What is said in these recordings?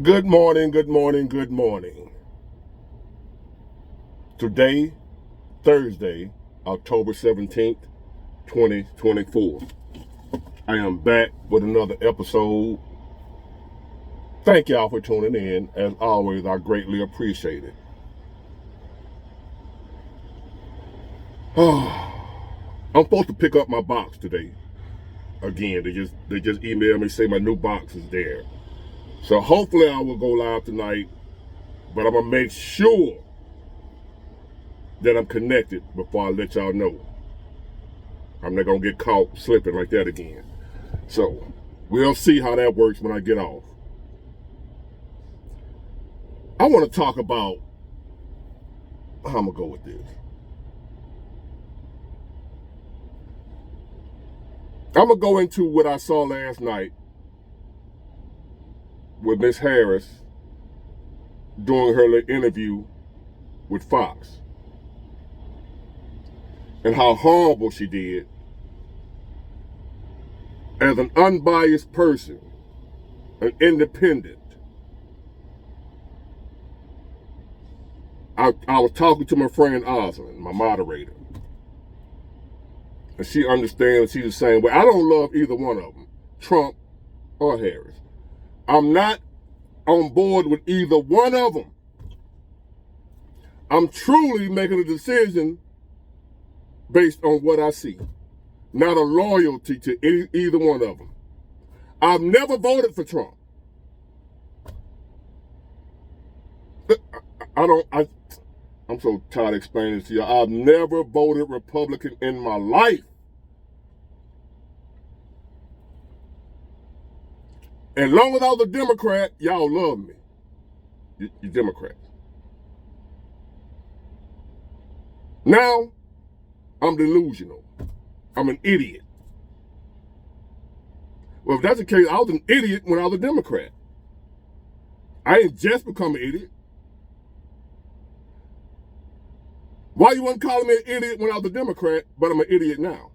Good morning, good morning, good morning. Today, Thursday, October 17th, 2024. I am back with another episode. Thank y'all for tuning in. As always, I greatly appreciate it. I'm supposed to pick up my box today. Again, they just emailed me say my new box is there. So hopefully I will go live tonight, but I'm gonna make sure that I'm connected before I let y'all know. I'm not gonna get caught slipping like that again. So we'll see how that works when I get off. I want to talk about how I'm gonna go with this. I'm gonna go into what I saw last night with Miss Harris during her little interview with Fox and how horrible she did as an unbiased person, an independent. I was talking to my friend Osmond, my moderator, and she understands she's the same way. I don't love either one of them, Trump or Harris. I'm not on board with either one of them. I'm truly making a decision based on what I see, not a loyalty to either one of them. I've never voted for Trump. I'm so tired of explaining this to you. I've never voted Republican in my life. And long as I was a Democrat, y'all love me. You Democrats. Now, I'm delusional. I'm an idiot. Well, if that's the case, I was an idiot when I was a Democrat. I ain't just become an idiot. Why you wasn't calling me an idiot when I was a Democrat, but I'm an idiot now?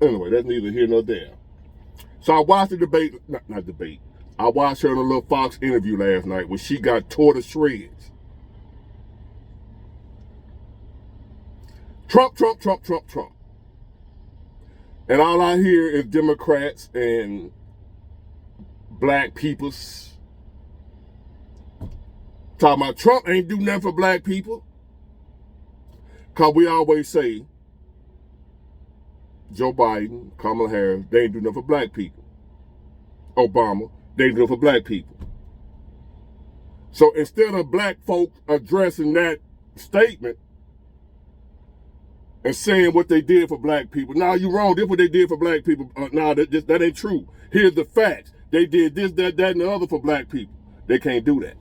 Anyway, that's neither here nor there. So I watched the debate, not debate. I watched her in a little Fox interview last night where she got tore to shreds. Trump, Trump, Trump, Trump, Trump. And all I hear is Democrats and black peoples talking about Trump ain't do nothing for black people. Because we always say Joe Biden, Kamala Harris, they ain't do nothing for black people. Obama, they ain't do nothing for black people. So instead of black folks addressing that statement and saying what they did for black people, nah, you wrong. This is what they did for black people. Nah, that ain't true. Here's the facts. They did this, that, and the other for black people. They can't do that.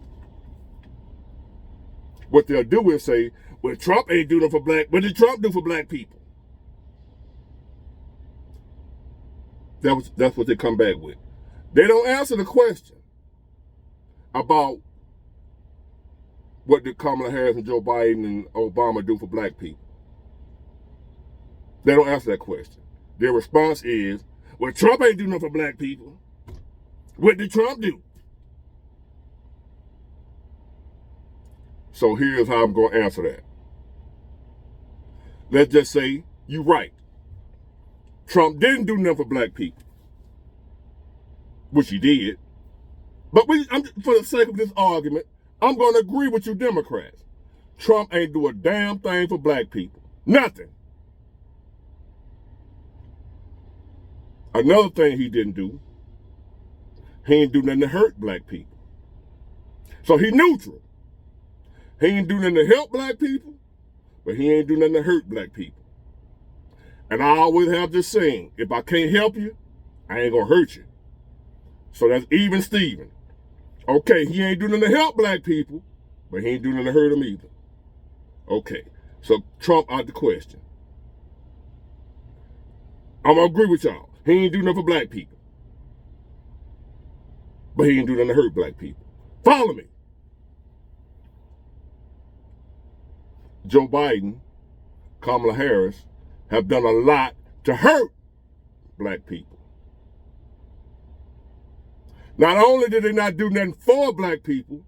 What they'll do is say, well, Trump ain't do nothing for black, what did Trump do for black people? That's what they come back with. They don't answer the question about what did Kamala Harris and Joe Biden and Obama do for black people. They don't answer that question. Their response is, well, Trump ain't do nothing for black people. What did Trump do? So here's how I'm going to answer that. Let's just say you're right. Trump didn't do nothing for black people, which he did. But for the sake of this argument, I'm going to agree with you Democrats. Trump ain't do a damn thing for black people. Nothing. Another thing he didn't do, he ain't do nothing to hurt black people. So he neutral. He ain't do nothing to help black people, but he ain't do nothing to hurt black people. And I always have this saying, if I can't help you, I ain't gonna hurt you. So that's even Steven. Okay, he ain't do nothing to help black people, but he ain't do nothing to hurt them either. Okay, so Trump out the question. I'm gonna agree with y'all. He ain't do nothing for black people, but he ain't do nothing to hurt black people. Follow me. Joe Biden, Kamala Harris have done a lot to hurt black people. Not only did they not do nothing for black people,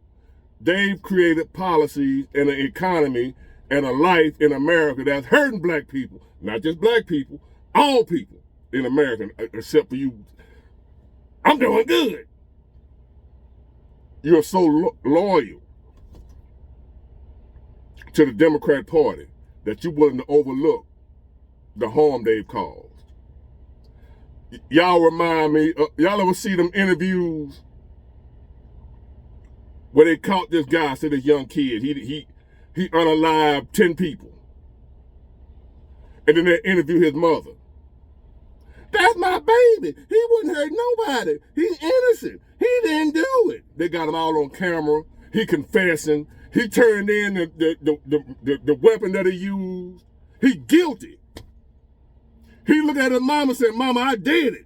they've created policies and an economy and a life in America that's hurting black people. Not just black people, all people in America, except for you. I'm doing good. You're so loyal to the Democrat Party that you're willing to overlook the harm they've caused. Y'all remind me, y'all ever see them interviews where they caught this guy, said this young kid, he unalived 10 people. And then they interview his mother. That's my baby. He wouldn't hurt nobody. He's innocent. He didn't do it. They got him all on camera. He confessing. He turned in the weapon that he used. He guilty. He looked at his mama and said, Mama, I did it.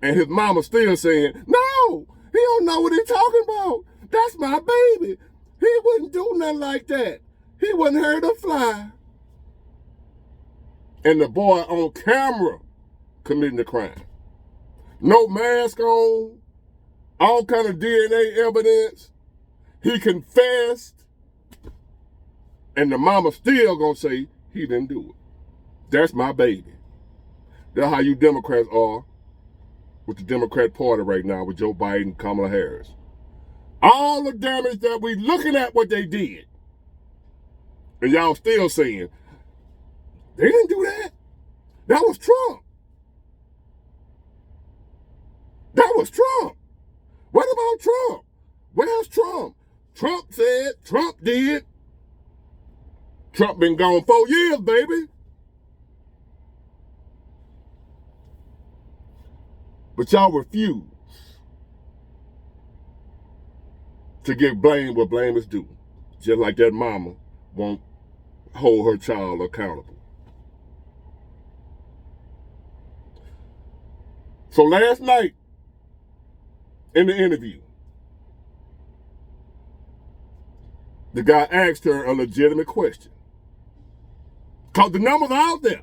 And his mama still saying, no, he don't know what he's talking about. That's my baby. He wouldn't do nothing like that. He wouldn't hurt a fly. And the boy on camera committing the crime. No mask on, all kind of DNA evidence. He confessed. And the mama still gonna say he didn't do it. That's my baby. That's how you Democrats are with the Democrat Party right now with Joe Biden, Kamala Harris. All the damage that we looking at what they did. And y'all still saying, they didn't do that. That was Trump. That was Trump. What about Trump? Where's Trump? Trump said, Trump did. Trump been gone 4 years, baby. But y'all refuse to give blame where blame is due. Just like that mama won't hold her child accountable. So last night, in the interview, the guy asked her a legitimate question. Because the numbers are out there.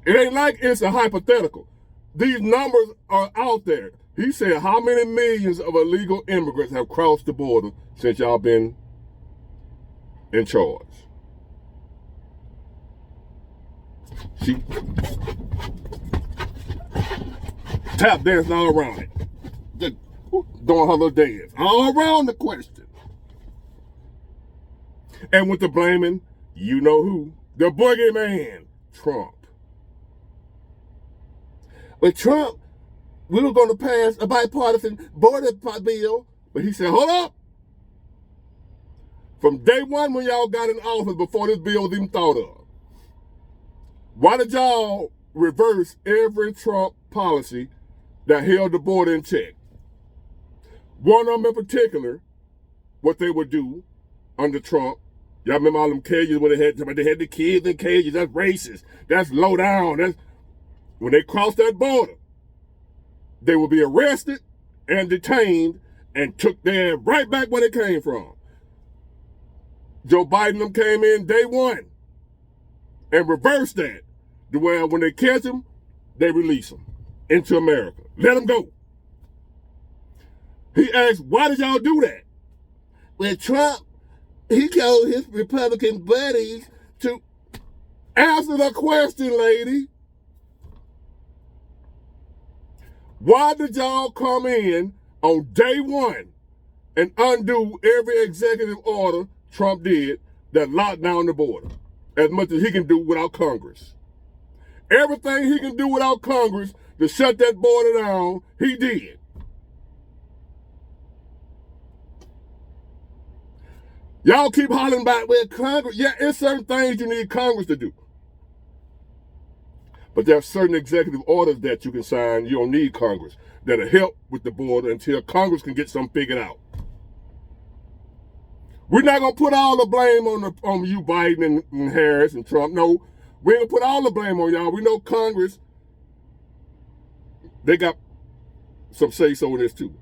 It ain't like it's a hypothetical. These numbers are out there. He said, how many millions of illegal immigrants have crossed the border since y'all been in charge? She tap dancing all around it. Just doing her little dance. All around the question. And with the blaming, you know who? The boogeyman, Trump. With Trump, we were going to pass a bipartisan border bill, but he said, hold up. From day one when y'all got in office, before this bill was even thought of, why did y'all reverse every Trump policy that held the border in check? One of them in particular, what they would do under Trump, y'all remember all them cages where they had the kids in cages? That's racist. That's low down. That's when they crossed that border, they would be arrested and detained and took their right back where they came from. Joe Biden them came in day one and reversed that. The way when they catch them, they release them into America. Let them go. He asked, why did y'all do that? Well, Trump, he told his Republican buddies to answer the question, lady. Why did y'all come in on day one and undo every executive order Trump did that locked down the border as much as he can do without Congress? Everything he can do without Congress to shut that border down, he did. Y'all keep hollering about, well, Congress, yeah, it's certain things you need Congress to do. But there are certain executive orders that you can sign, you don't need Congress, that'll help with the border until Congress can get something figured out. We're not going to put all the blame on you, Biden and Harris and Trump. No, we ain't going to put all the blame on y'all. We know Congress, they got some say-so in this too.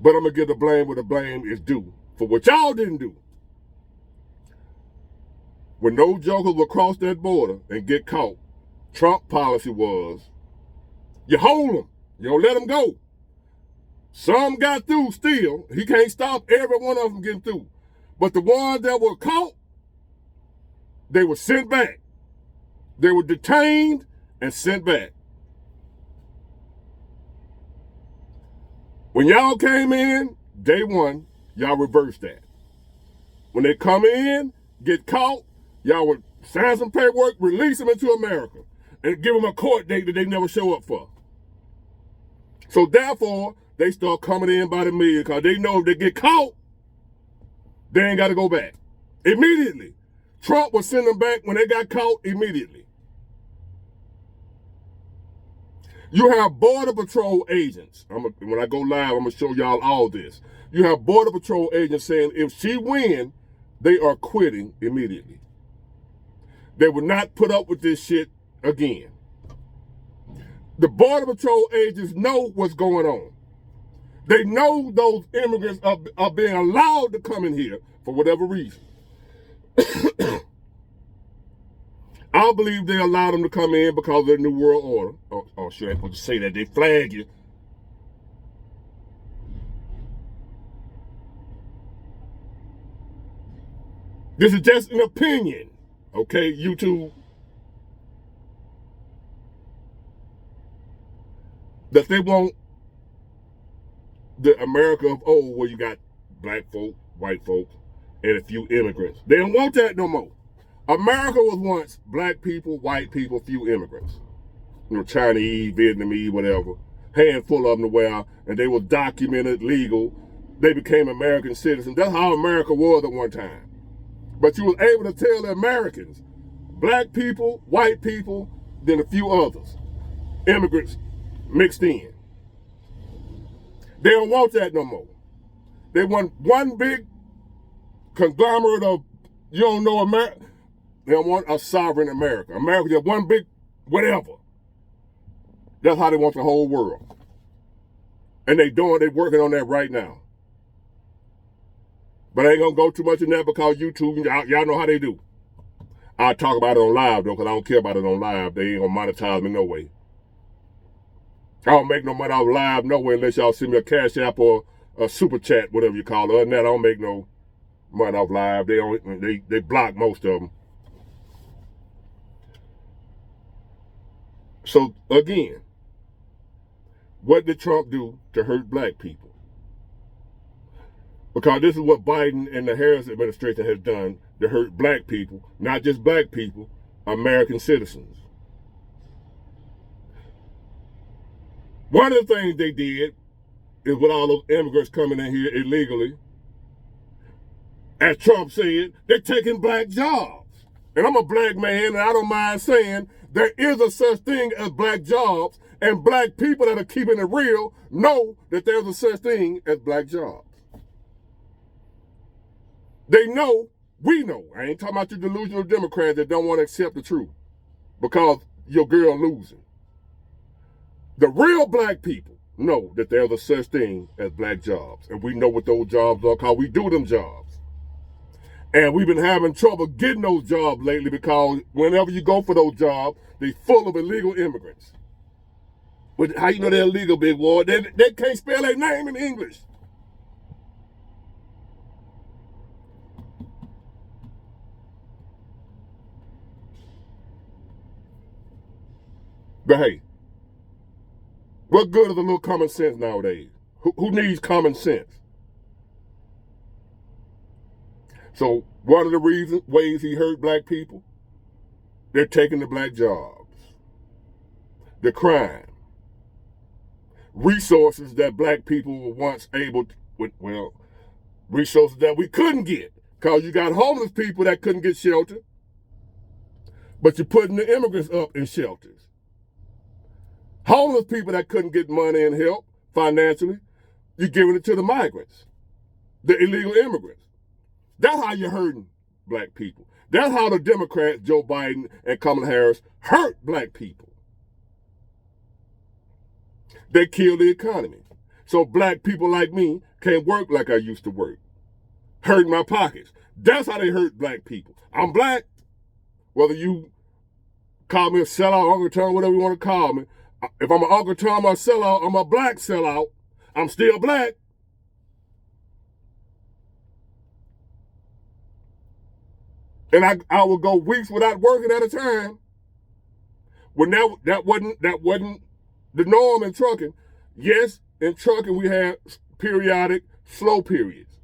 But I'm going to give the blame where the blame is due for what y'all didn't do. When those jokers would cross that border and get caught, Trump policy was You hold them. You don't let them go. Some got through still. He can't stop every one of them getting through. But the ones that were caught, they were sent back. They were detained and sent back. When y'all came in, day one, y'all reversed that. When they come in, get caught, y'all would sign some paperwork, release them into America, and give them a court date that they never show up for. So therefore, they start coming in by the million because they know if they get caught, they ain't got to go back. Immediately. Trump would send them back when they got caught immediately. You have Border Patrol agents. When I go live, I'm going to show y'all all this. You have Border Patrol agents saying if she wins, they are quitting immediately. They will not put up with this shit again. The Border Patrol agents know what's going on. They know those immigrants are being allowed to come in here for whatever reason. I don't believe they allowed them to come in because of their New World Order. Oh, shit, I ain't supposed to say that. They flag you. This is just an opinion, okay, YouTube? That they want the America of old where you got black folk, white folk, and a few immigrants. They don't want that no more. America was once black people, white people, few immigrants. You know, Chinese, Vietnamese, whatever. Handful of them to where, and they were documented, legal. They became American citizens. That's how America was at one time. But you was able to tell the Americans, black people, white people, then a few others. Immigrants mixed in. They don't want that no more. They want one big conglomerate of, you don't know America. They don't want a sovereign America. America just one big whatever. That's how they want the whole world. And they're working on that right now. But I ain't gonna go too much in that because YouTube, y'all know how they do. I'll talk about it on live though, because I don't care about it on live. They ain't gonna monetize me no way. I don't make no money off live no way unless y'all send me a cash app or a super chat, whatever you call it. Other than that, I don't make no money off live. They block most of them. So again, what did Trump do to hurt black people? Because this is what Biden and the Harris administration has done to hurt black people, not just black people, American citizens. One of the things they did is with all those immigrants coming in here illegally, as Trump said, they're taking black jobs. And I'm a black man, and I don't mind saying there is a such thing as black jobs, and black people that are keeping it real know that there's a such thing as black jobs. They know, we know. I ain't talking about you delusional Democrats that don't want to accept the truth because your girl losing. The real black people know that there's a such thing as black jobs, and we know what those jobs are because we do them jobs. And we've been having trouble getting those jobs lately because whenever you go for those jobs, they're full of illegal immigrants. But how you know they're illegal, big boy? They can't spell their name in English. But hey, what good is a little common sense nowadays? Who needs common sense? So one of the ways he hurt black people, they're taking the black jobs, the crime, resources that black people were once able to, resources that we couldn't get because you got homeless people that couldn't get shelter, but you're putting the immigrants up in shelters. Homeless people that couldn't get money and help financially, you're giving it to the migrants, the illegal immigrants. That's how you're hurting black people. That's how the Democrats, Joe Biden and Kamala Harris, hurt black people. They kill the economy. So black people like me can't work like I used to work. Hurt my pockets. That's how they hurt black people. I'm black. Whether you call me a sellout, Uncle Tom, whatever you want to call me, If I'm an Uncle Tom or sellout, I'm a black sellout. I'm still black. And I would go weeks without working at a time. When that wasn't the norm in trucking. Yes, in trucking we had periodic slow periods,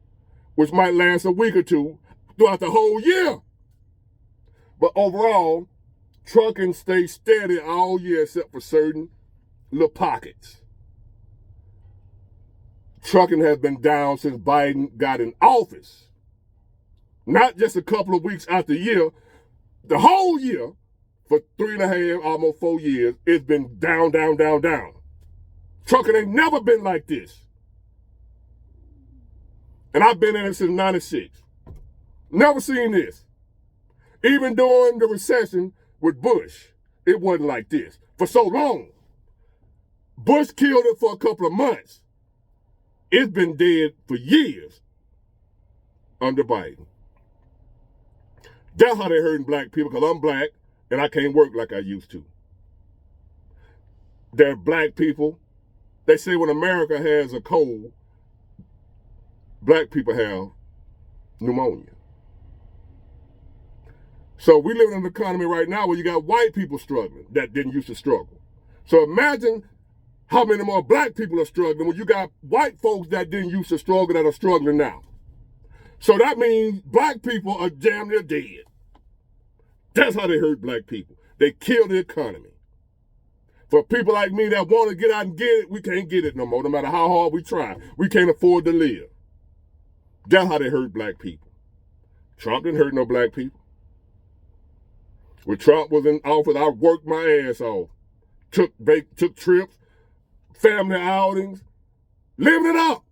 which might last a week or two throughout the whole year. But overall, trucking stays steady all year except for certain little pockets. Trucking has been down since Biden got in office. Not just a couple of weeks out the year, the whole year, for 3.5, almost 4 years, it's been down, down, down, down. Trucking ain't never been like this. And I've been in it since 96. Never seen this. Even during the recession with Bush, it wasn't like this for so long. Bush killed it for a couple of months. It's been dead for years under Biden. That's how they're hurting black people, because I'm black and I can't work like I used to. There are black people. They say when America has a cold, black people have pneumonia. So we live in an economy right now where you got white people struggling that didn't used to struggle. So imagine how many more black people are struggling when you got white folks that didn't used to struggle that are struggling now. So that means black people are damn near dead. That's how they hurt black people. They kill the economy. For people like me that want to get out and get it, we can't get it no more, no matter how hard we try. We can't afford to live. That's how they hurt black people. Trump didn't hurt no black people. When Trump was in office, I worked my ass off. Took trips, family outings, living it up.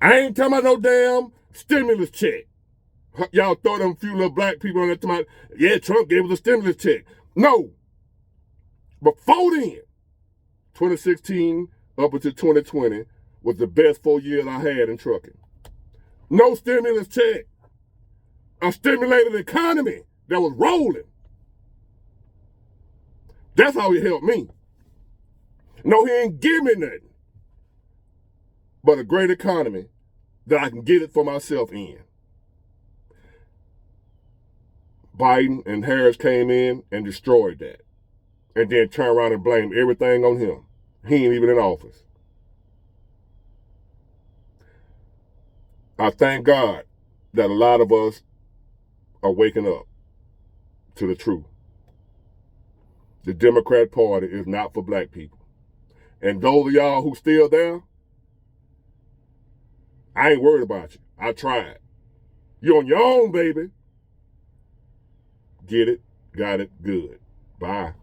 I ain't talking about no damn stimulus check. Y'all throw them few little black people on that time. Yeah, Trump gave us a stimulus check. No. Before then, 2016 up until 2020 was the best 4 years I had in trucking. No stimulus check. A stimulated economy that was rolling. That's how he helped me. No, he ain't give me nothing but a great economy that I can get it for myself in. Biden and Harris came in and destroyed that. And then turned around and blamed everything on him. He ain't even in office. I thank God that a lot of us are waking up to the truth. The Democrat Party is not for black people. And those of y'all who still there, I ain't worried about you. I tried. You're on your own, baby. Get it, got it, good. Bye.